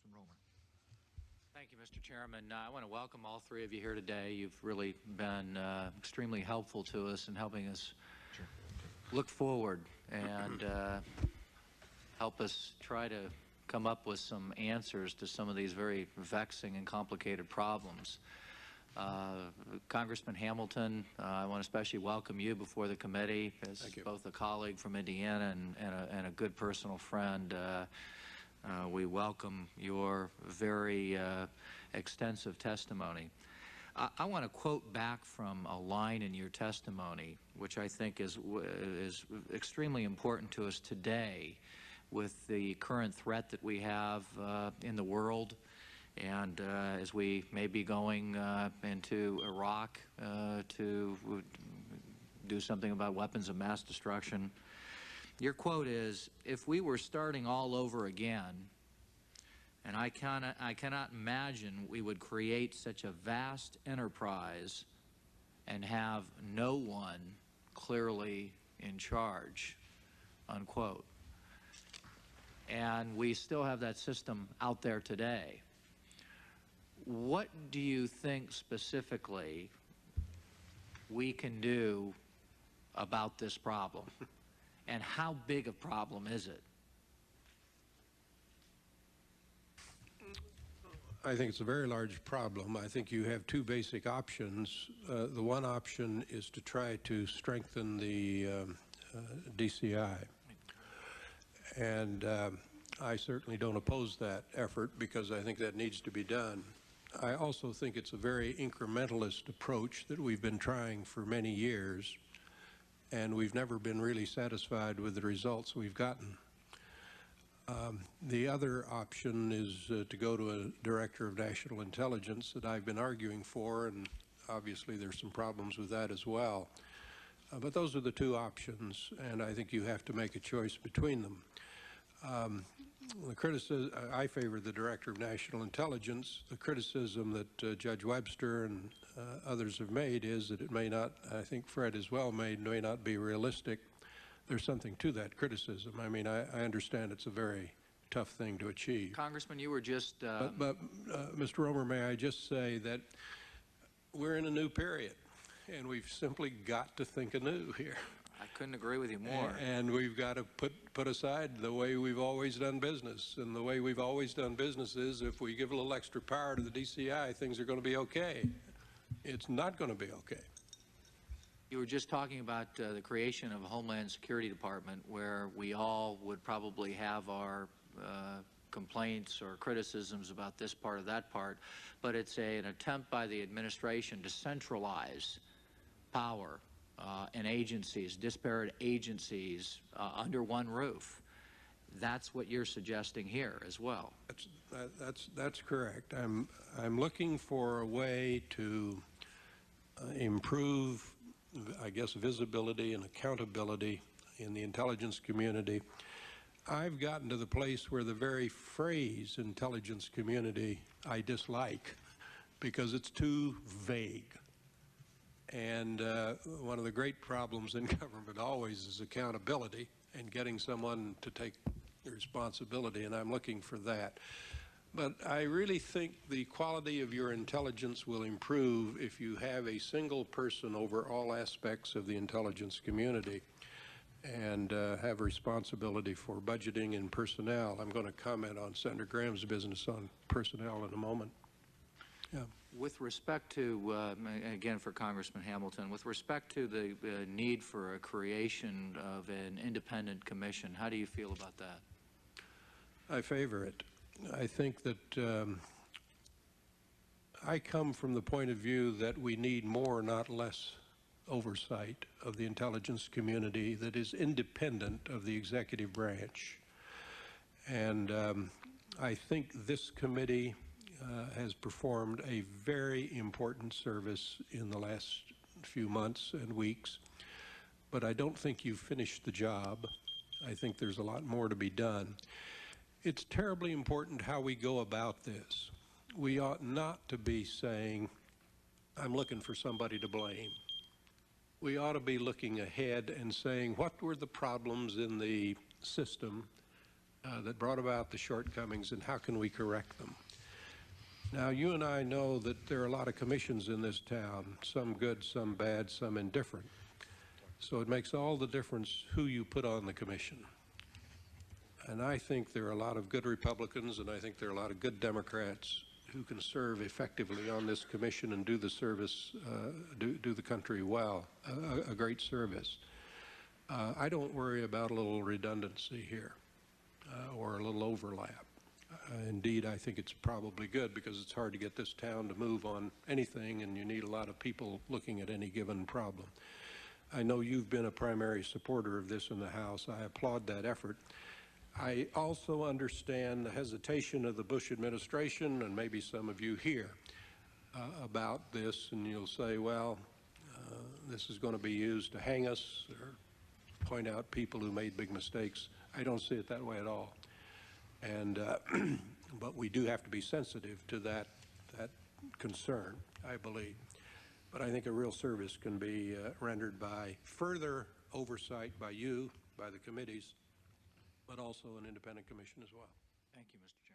Congressman Roemer. Thank you, Mr. Chairman. I want to welcome all three of you here today. You've really been extremely helpful to us in helping us look forward and help us try to come up with some answers to some of these very vexing and complicated problems. Congressman Hamilton, I want to especially welcome you before the committee as both a colleague from Indiana and a good personal friend. We welcome your very extensive testimony. I want to quote back from a line in your testimony, which I think is extremely important to us today with the current threat that we have in the world, and as we may be going into Iraq to do something about weapons of mass destruction. Your quote is, "If we were starting all over again, and I cannot imagine we would create such a vast enterprise and have no one clearly in charge," unquote. And we still have that system out there today. What do you think specifically we can do about this problem? And how big a problem is it? I think it's a very large problem. I think you have two basic options. The one option is to try to strengthen the DCI. And I certainly don't oppose that effort because I think that needs to be done. I also think it's a very incrementalist approach that we've been trying for many years, and we've never been really satisfied with the results we've gotten. The other option is to go to a director of national intelligence that I've been arguing for, and obviously there's some problems with that as well. But those are the two options, and I think you have to make a choice between them. I favor the director of national intelligence. The criticism that Judge Webster and others have made is that it may not, I think Fred as well may not be realistic. There's something to that criticism. I mean, I understand it's a very tough thing to achieve. Congressman, you were just... But Mr. Roemer, may I just say that we're in a new period, and we've simply got to think anew here. I couldn't agree with you more. And we've got to put aside the way we've always done business. And the way we've always done business is if we give a little extra power to the DCI, things are going to be okay. It's not going to be okay. You were just talking about the creation of a Homeland Security Department where we all would probably have our complaints or criticisms about this part or that part, but it's an attempt by the administration to centralize power and agencies, disparate agencies, under one roof. That's what you're suggesting here as well. That's correct. I'm looking for a way to improve, I guess, visibility and accountability in the intelligence community. I've gotten to the place where the very phrase intelligence community I dislike because it's too vague. And one of the great problems in government always is accountability and getting someone to take responsibility, and I'm looking for that. But I really think the quality of your intelligence will improve if you have a single person over all aspects of the intelligence community and have responsibility for budgeting and personnel. I'm going to comment on Senator Graham's business on personnel in a moment. Yeah. With respect to, again for Congressman Hamilton, with respect to the need for a creation of an independent commission, how do you feel about that? I favor it. I think that I come from the point of view that we need more, not less, oversight of the intelligence community that is independent of the executive branch. And I think this committee has performed a very important service in the last few months and weeks, but I don't think you've finished the job. I think there's a lot more to be done. It's terribly important how we go about this. We ought not to be saying, I'm looking for somebody to blame. We ought to be looking ahead and saying, what were the problems in the system that brought about the shortcomings, and how can we correct them? Now, you and I know that there are a lot of commissions in this town, some good, some bad, some indifferent. So it makes all the difference who you put on the commission. And I think there are a lot of good Republicans, and I think there are a lot of good Democrats who can serve effectively on this commission and do the service, do the country well, a great service. I don't worry about a little redundancy here or a little overlap. Indeed, I think it's probably good, because it's hard to get this town to move on anything, and you need a lot of people looking at any given problem. I know you've been a primary supporter of this in the House. I applaud that effort. I also understand the hesitation of the Bush administration, and maybe some of you here, about this, and you'll say, well, this is going to be used to hang us or point out people who made big mistakes. I don't see it that way at all. And but we do have to be sensitive to that concern, I believe. But I think a real service can be rendered by further oversight by you, by the committees, but also an independent commission as well. Thank you, Mr. Chairman.